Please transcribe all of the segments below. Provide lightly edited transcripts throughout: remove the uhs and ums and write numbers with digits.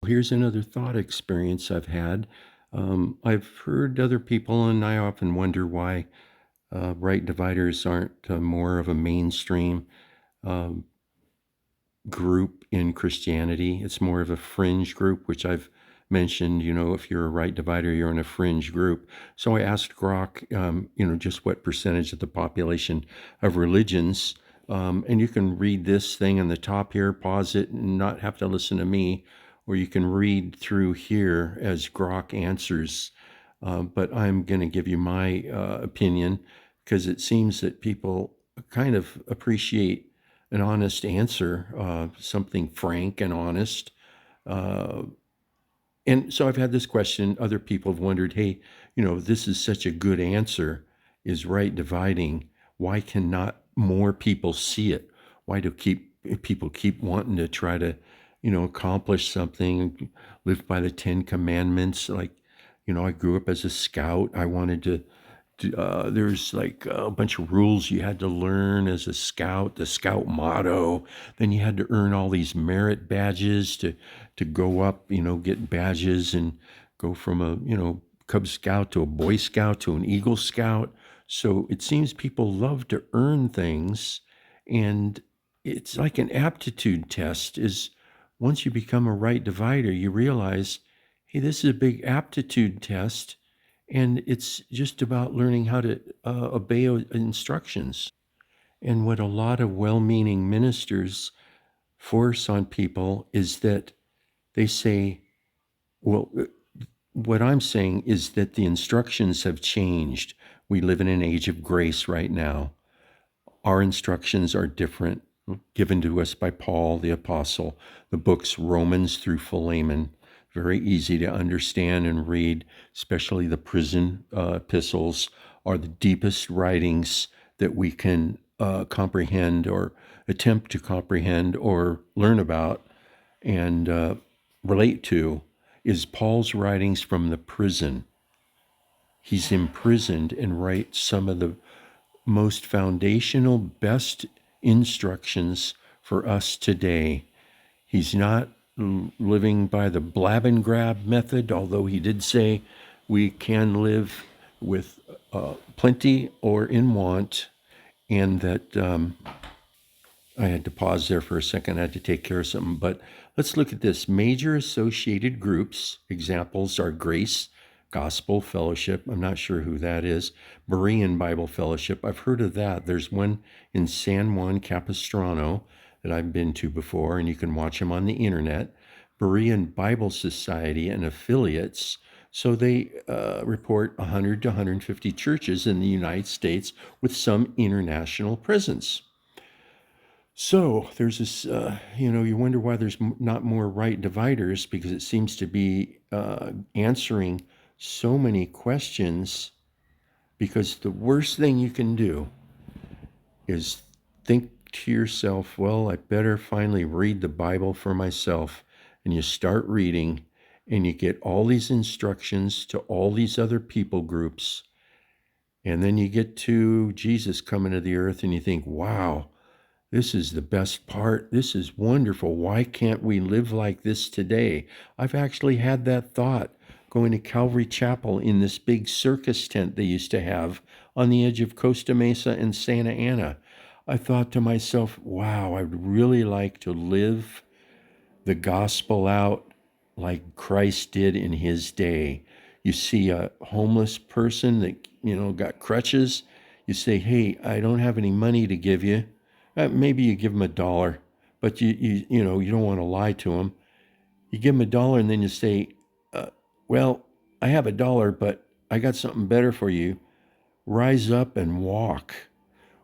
Here's another thought experience I've had. I've heard other people, and I often wonder why right dividers aren't more of a mainstream um, group in Christianity. It's more of a fringe group, which I've mentioned. If you're a right divider, you're in a fringe group. So I asked Grok, just what percentage of the population of religions. And you can read this thing on the top here, pause it, and not have to listen to me, or you can read through here as Grok answers. But I'm going to give you my opinion because it seems that people kind of appreciate an honest answer, something frank and honest. Uh, and so I've had this question. Other people have wondered, hey, this is such a good answer. Is right dividing? Why cannot more people see it? Why do people keep wanting to try to, accomplish something, live by the Ten Commandments? Like, I grew up as a scout. I wanted to there's like a bunch of rules you had to learn as a scout, the scout motto. Then you had to earn all these merit badges to go up, get badges and go from a, Cub Scout to a Boy Scout to an Eagle Scout. So it seems people love to earn things, and it's like an aptitude test is once you become a right divider, you realize, hey, this is a big aptitude test and it's just about learning how to obey instructions. And what a lot of well meaning ministers force on people is that they say, well, what I'm saying is that the instructions have changed. We live in an age of grace right now. Our instructions are different, given to us by Paul the Apostle. The books Romans through Philemon, very easy to understand and read, especially the prison epistles, are the deepest writings that we can comprehend or attempt to comprehend or learn about and relate to. Is Paul's writings from the prison. He's imprisoned and writes some of the most foundational, best instructions for us today. He's not living by the blab and grab method, although he did say we can live with plenty or in want, and that I had to pause there for a second. I had to take care of something. But let's look at this. Major associated groups. Examples are Grace Gospel Fellowship. I'm not sure who that is. Berean Bible Fellowship. I've heard of that. There's one in San Juan Capistrano that I've been to before, and you can watch them on the internet. Berean Bible Society and affiliates. So they report 100 to 150 churches in the United States with some international presence. So there's this, you wonder why there's not more right dividers because it seems to be answering so many questions. Because the worst thing you can do is think to yourself, well, I better finally read the Bible for myself. And you start reading and you get all these instructions to all these other people groups. And then you get to Jesus coming to the earth and you think, wow, this is the best part. This is wonderful. Why can't we live like this today? I've actually had that thought going to Calvary Chapel in this big circus tent they used to have on the edge of Costa Mesa and Santa Ana. I thought to myself, wow, I'd really like to live the gospel out like Christ did in his day. You see a homeless person that, got crutches. You say, hey, I don't have any money to give you. Maybe you give them $1, but you don't want to lie to them. You give them $1 and then you say, well, I have $1, but I got something better for you. Rise up and walk.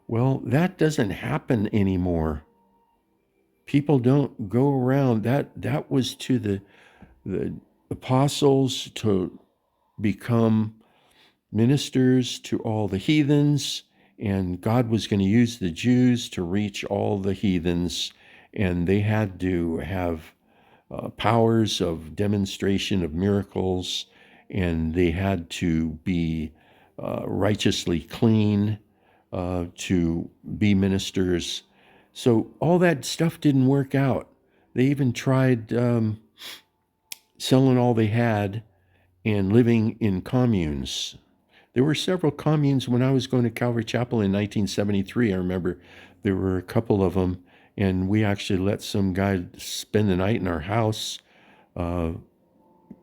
Well, that doesn't happen anymore. People don't go around. That was to the apostles to become ministers to all the heathens, and God was going to use the Jews to reach all the heathens, and they had to have powers of demonstration of miracles, and they had to be righteously clean to be ministers. So all that stuff didn't work out. They even tried selling all they had and living in communes. There were several communes when I was going to Calvary Chapel in 1973. I remember there were a couple of them, and we actually let some guy spend the night in our house uh,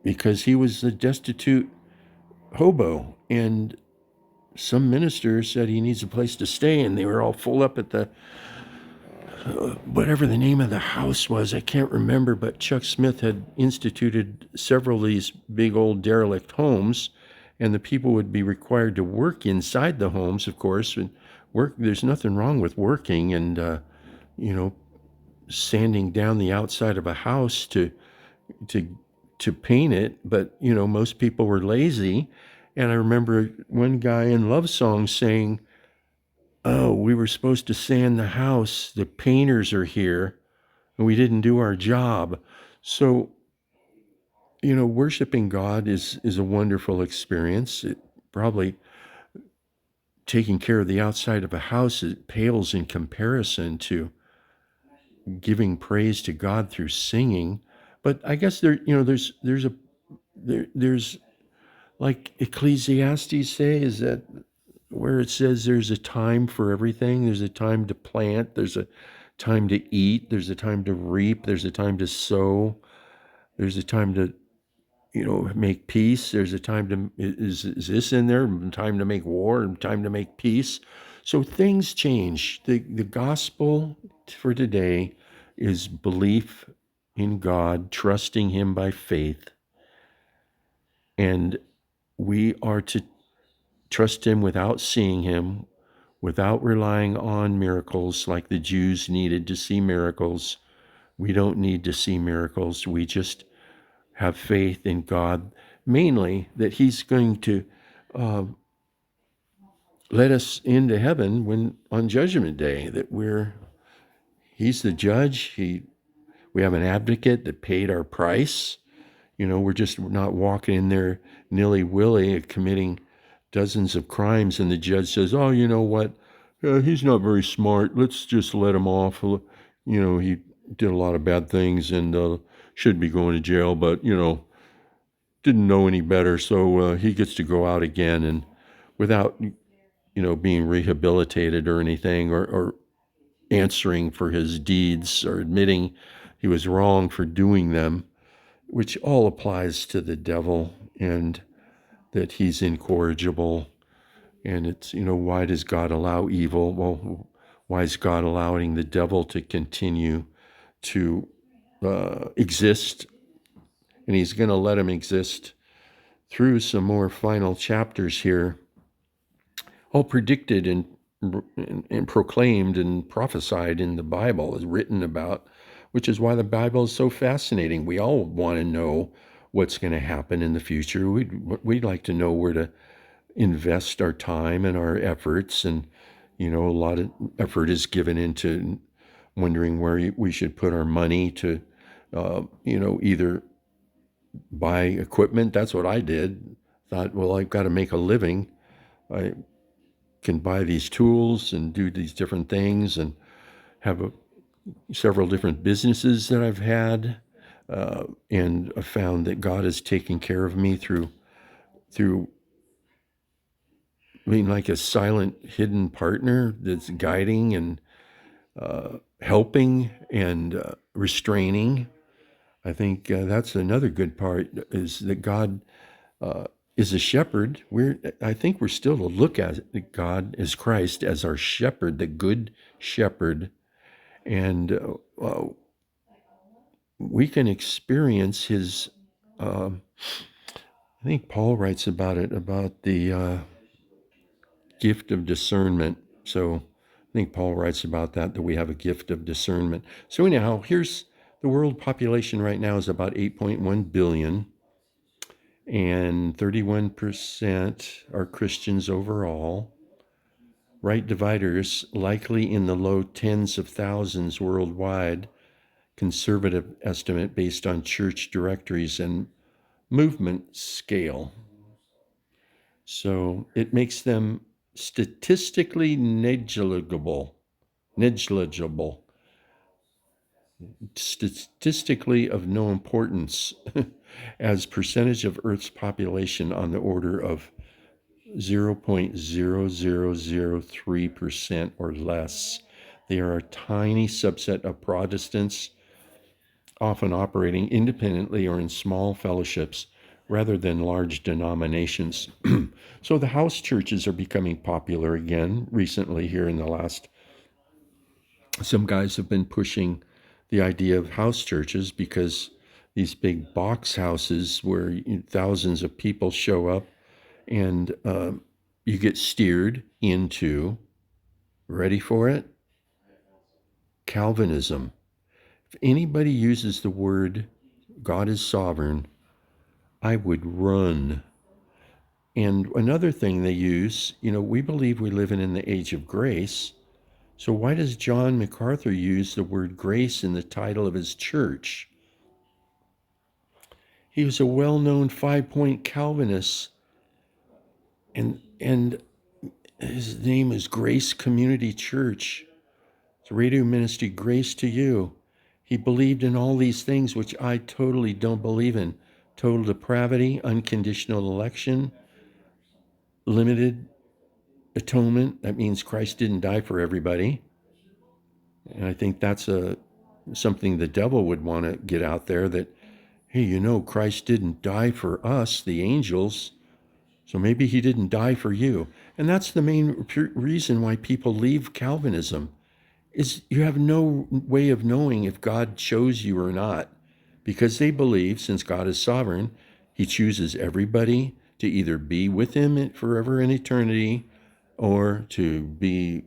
because he was a destitute hobo. And some minister said he needs a place to stay, and they were all full up at the whatever the name of the house was, I can't remember, but Chuck Smith had instituted several of these big old derelict homes, and the people would be required to work inside the homes, of course. And work, there's nothing wrong with working and, you know, sanding down the outside of a house to, to paint it, but, you know, most people were lazy. And I remember one guy in Love Song saying, "Oh, we were supposed to sand the house. The painters are here, and we didn't do our job." So, you know, worshiping God is a wonderful experience. It probably taking care of the outside of a house, it pales in comparison to giving praise to God through singing. But I guess there, you know, there's like Ecclesiastes say, is that where it says there's a time for everything. There's a time to plant. There's a time to eat. There's a time to reap. There's a time to sow. There's a time to, you know, make peace. There's a time to, is this in there? Time to make war and time to make peace. So things change. The gospel for today is belief in God, trusting Him by faith. And we are to trust Him without seeing Him, without relying on miracles like the Jews needed to see miracles. We don't need to see miracles. We just have faith in God, mainly that He's going to uh, let us into heaven when on Judgment Day. That He's the judge. We have an advocate that paid our price. You know, we're just not walking in there nilly-willy committing dozens of crimes, and the judge says, "Oh, you know what? He's not very smart. Let's just let him off. You know, he did a lot of bad things and should be going to jail, but, you know, didn't know any better, so he gets to go out again." And without, you know, being rehabilitated or anything, or answering for his deeds or admitting he was wrong for doing them, which all applies to the devil, and that he's incorrigible. And it's, you know, why does God allow evil? Well, why is God allowing the devil to continue to exist? And He's going to let him exist through some more final chapters here, all predicted and proclaimed and prophesied in the Bible, is written about, which is why the Bible is so fascinating. We all want to know what's going to happen in the future. We'd like to know where to invest our time and our efforts. And, you know, a lot of effort is given into wondering where we should put our money to, you know, either buy equipment. That's what I did. Thought, well, I've got to make a living. I can buy these tools and do these different things, and have several different businesses that I've had. And I found that God has taken care of me through being like a silent, hidden partner that's guiding and helping and restraining. I think that's another good part, is that God is a shepherd. I think we're still to look at God as Christ as our shepherd, the good shepherd, and we can experience His. I think Paul writes about it, about the gift of discernment. So I think Paul writes about that we have a gift of discernment. So anyhow, here's the world population right now is about 8.1 billion, and 31% are Christians overall. Right dividers likely in the low tens of thousands worldwide, conservative estimate based on church directories and movement scale. So it makes them statistically negligible. statistically of no importance as percentage of Earth's population on the order of 0.0003% or less. They are a tiny subset of Protestants, often operating independently or in small fellowships rather than large denominations. So the house churches are becoming popular again recently here in the last. Some guys have been pushing the idea of house churches because these big box houses where thousands of people show up and you get steered into, ready for it, Calvinism. If anybody uses the word God is sovereign, I would run. And another thing they use, we believe we live in the age of grace. So why does John MacArthur use the word grace in the title of his church? He was a well-known five-point Calvinist, and his name is Grace Community Church. It's a radio ministry, Grace to You. He believed in all these things, which I totally don't believe in. Total depravity, unconditional election, limited atonement. That means Christ didn't die for everybody. And I think that's something the devil would want to get out there, that, hey, Christ didn't die for us, the angels, so maybe he didn't die for you. And that's the main reason why people leave Calvinism, is you have no way of knowing if God chose you or not, because they believe, since God is sovereign, he chooses everybody to either be with him forever in eternity or to be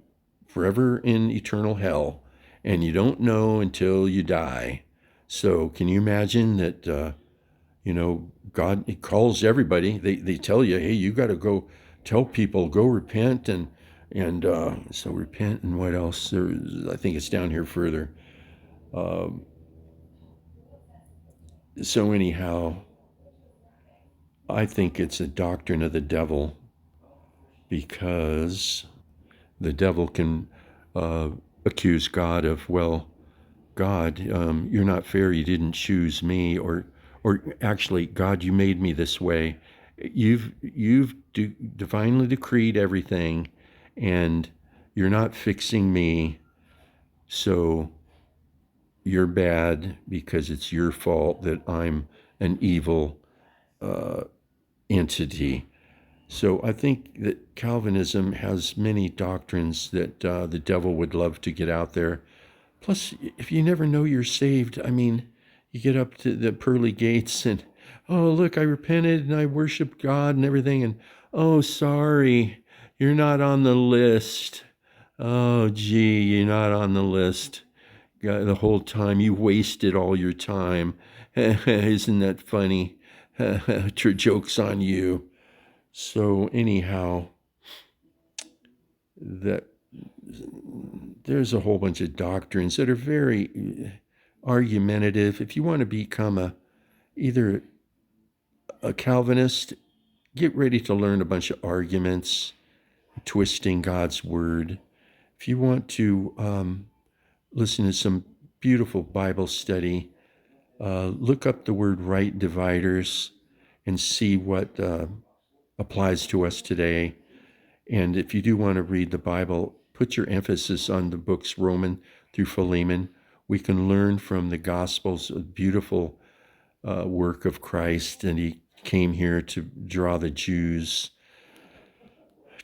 forever in eternal hell. And you don't know until you die. So can you imagine that, God, he calls everybody. They tell you, hey, you got to go tell people, go repent. So repent, and what else? I think it's down here further. So anyhow, I think it's a doctrine of the devil, because the devil can accuse God of, well, God, you're not fair. You didn't choose me, or actually, God, you made me this way. You've divinely decreed everything, and you're not fixing me. So you're bad because it's your fault that I'm an evil entity. So I think that Calvinism has many doctrines that the devil would love to get out there. Plus, if you never know you're saved, I mean, you get up to the pearly gates and, oh, look, I repented and I worshiped God and everything. And, oh, sorry, you're not on the list. Oh, gee, you're not on the list. God, the whole time you wasted all your time. Isn't that funny? Joke's on you. So anyhow, that there's a whole bunch of doctrines that are very argumentative. If you want to become either a Calvinist, get ready to learn a bunch of arguments, twisting God's word. If you want to listen to some beautiful Bible study, look up the word right dividers and see what applies to us today. And if you do want to read the Bible, put your emphasis on the books Roman through Philemon. We can learn from the Gospels a beautiful work of Christ, and he came here to draw the Jews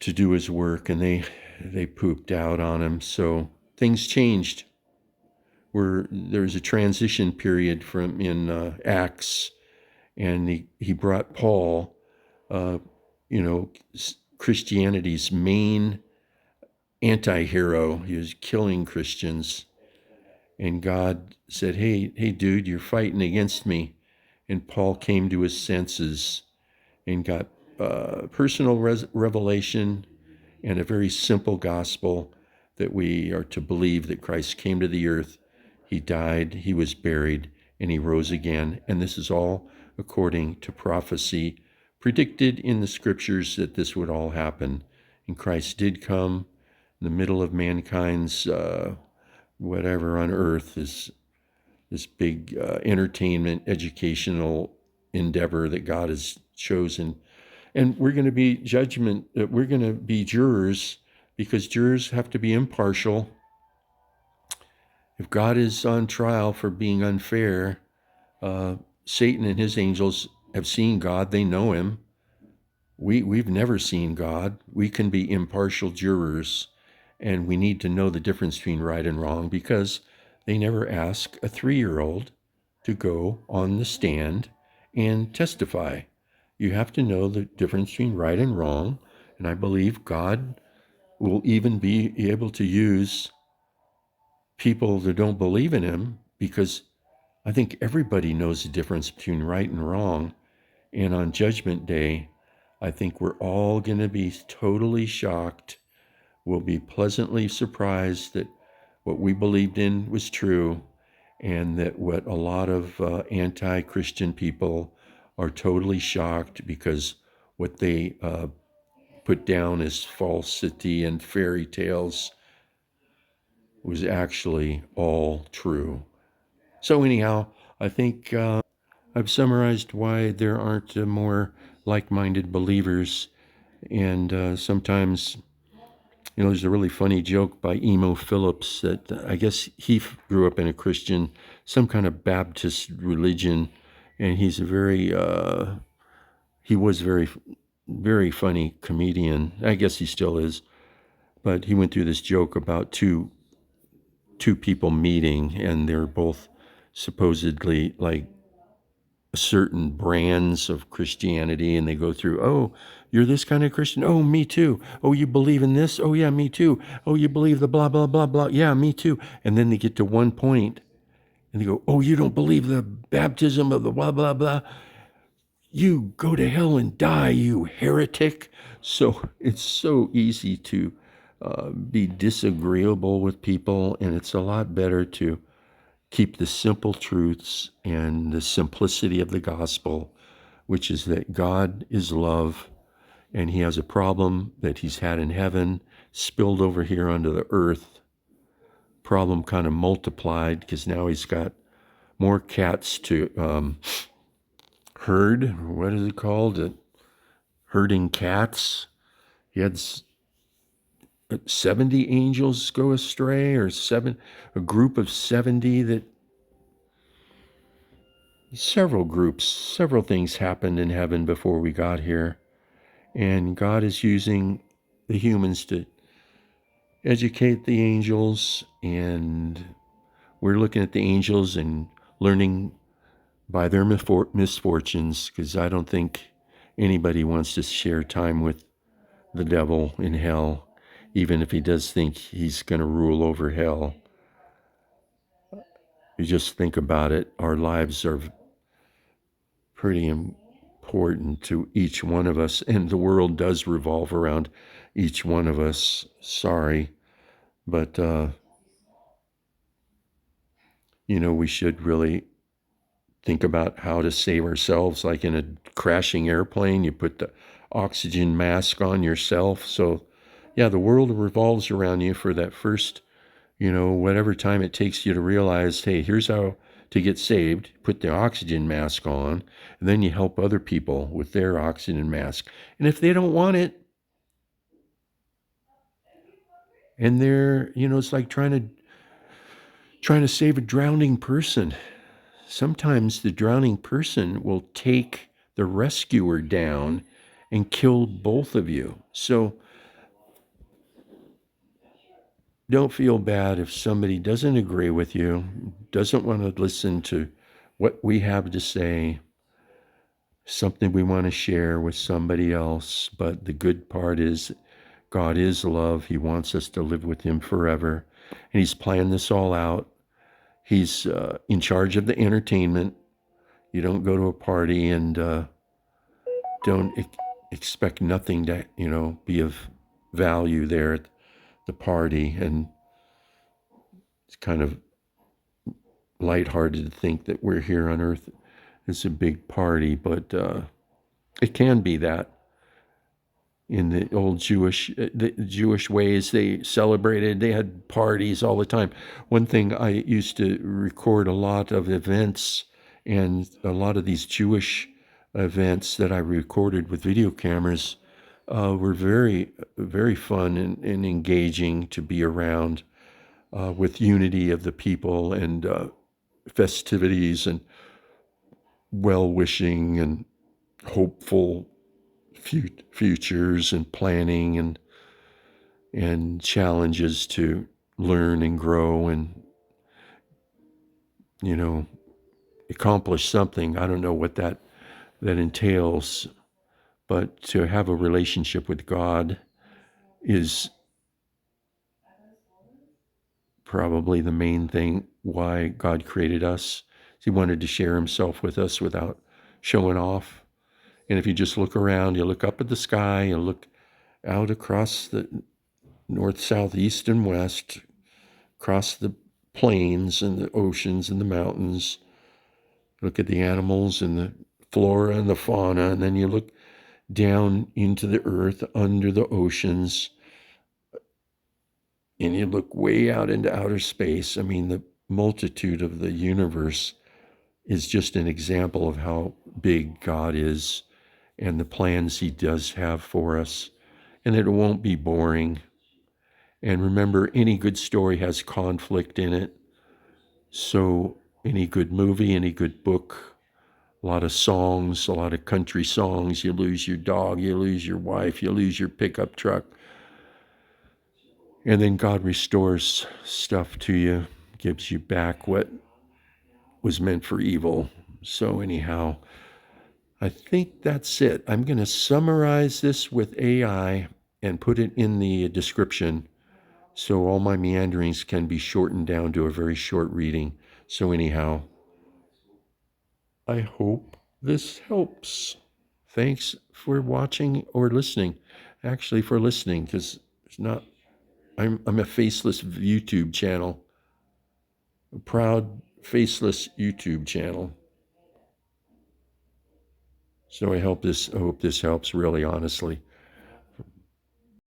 to do his work, and they pooped out on him. So things changed. There's a transition period from in Acts, and he brought Paul, Christianity's main anti-hero. He was killing Christians. And God said, hey, dude, you're fighting against me. And Paul came to his senses and got personal revelation and a very simple gospel that we are to believe that Christ came to the earth. He died, he was buried, and he rose again. And this is all according to prophecy predicted in the scriptures, that this would all happen. And Christ did come in the middle of mankind's whatever on earth is this big entertainment, educational endeavor that God has chosen. And we're going to be we're going to be jurors because jurors have to be impartial. If God is on trial for being unfair, uh, Satan and his angels have seen God, they know him. We've never seen God. We can be impartial jurors, and we need to know the difference between right and wrong because they never ask a 3-year-old to go on the stand and testify. You have to know the difference between right and wrong, and I believe God will even be able to use people that don't believe in him because I think everybody knows the difference between right and wrong. And on Judgment Day, I think we're all going to be totally shocked. We'll be pleasantly surprised that what we believed in was true and that what a lot of anti-Christian people are totally shocked because what they put down as falsity and fairy tales was actually all true. So anyhow, I think I've summarized why there aren't more like-minded believers. And sometimes, there's a really funny joke by Emo Phillips that I guess he grew up in a Christian, some kind of Baptist religion, and he was very, very funny comedian. I guess he still is, but he went through this joke about two people meeting, and they're both supposedly like certain brands of Christianity, and they go through, oh, you're this kind of Christian? Oh, me too. Oh, you believe in this? Oh, yeah, me too. Oh, you believe the blah, blah, blah, blah. Yeah, me too. And then they get to one point and they go, oh, you don't believe the baptism of the blah, blah, blah. You go to hell and die, you heretic. So it's so easy to be disagreeable with people, and it's a lot better to keep the simple truths and the simplicity of the gospel, which is that God is love and he has a problem that he's had in heaven spilled over here onto the earth. Problem kind of multiplied because now he's got more cats to herd. What is it called? Herding cats. He had 70 angels go astray, or a group of 70 that several things happened in heaven before we got here. And God is using the humans to educate the angels. And we're looking at the angels and learning by their misfortunes, because I don't think anybody wants to share time with the devil in hell, even if he does think he's going to rule over hell. You just think about it. Our lives are pretty important to each one of us, and the world does revolve around each one of us. Sorry, but we should really think about how to save ourselves. Like in a crashing airplane, you put the oxygen mask on yourself. So yeah, the world revolves around you for that first, whatever time it takes you to realize, hey, here's how to get saved. Put the oxygen mask on, and then you help other people with their oxygen mask. And if they don't want it, and they're, it's like trying to save a drowning person. Sometimes the drowning person will take the rescuer down and kill both of you. So don't feel bad if somebody doesn't agree with you, doesn't want to listen to what we have to say, something we want to share with somebody else. But the good part is God is love. He wants us to live with him forever. And he's planned this all out. He's in charge of the entertainment. You don't go to a party and don't expect nothing to, be of value there at the party. And it's kind of lighthearted to think that we're here on earth. It's a big party, but it can be that. in the old the Jewish ways. They celebrated, they had parties all the time. One thing, I used to record a lot of events, and a lot of these Jewish events that I recorded with video cameras were very, very fun and engaging to be around, with unity of the people, and festivities and well wishing and hopeful futures and planning, and challenges to learn and grow and, you know, accomplish something. I don't know what that entails, but to have a relationship with God is probably the main thing why God created us. He wanted to share himself with us without showing off. And if you just look around, you look up at the sky, you look out across the north, south, east, and west, across the plains and the oceans and the mountains, look at the animals and the flora and the fauna, and then you look down into the earth under the oceans, and you look way out into outer space. I mean, the multitude of the universe is just an example of how big God is and the plans he does have for us, and that it won't be boring. And remember, any good story has conflict in it. So any good movie, any good book, a lot of songs, a lot of country songs, you lose your dog, you lose your wife, you lose your pickup truck. And then God restores stuff to you, gives you back what was meant for evil. So anyhow, I think that's it. I'm going to summarize this with AI and put it in the description, so all my meanderings can be shortened down to a very short reading. So anyhow, I hope this helps. Thanks for watching or listening. Actually, for listening, because it's not. I'm a faceless YouTube channel, a proud faceless YouTube channel. So I hope this helps, really honestly.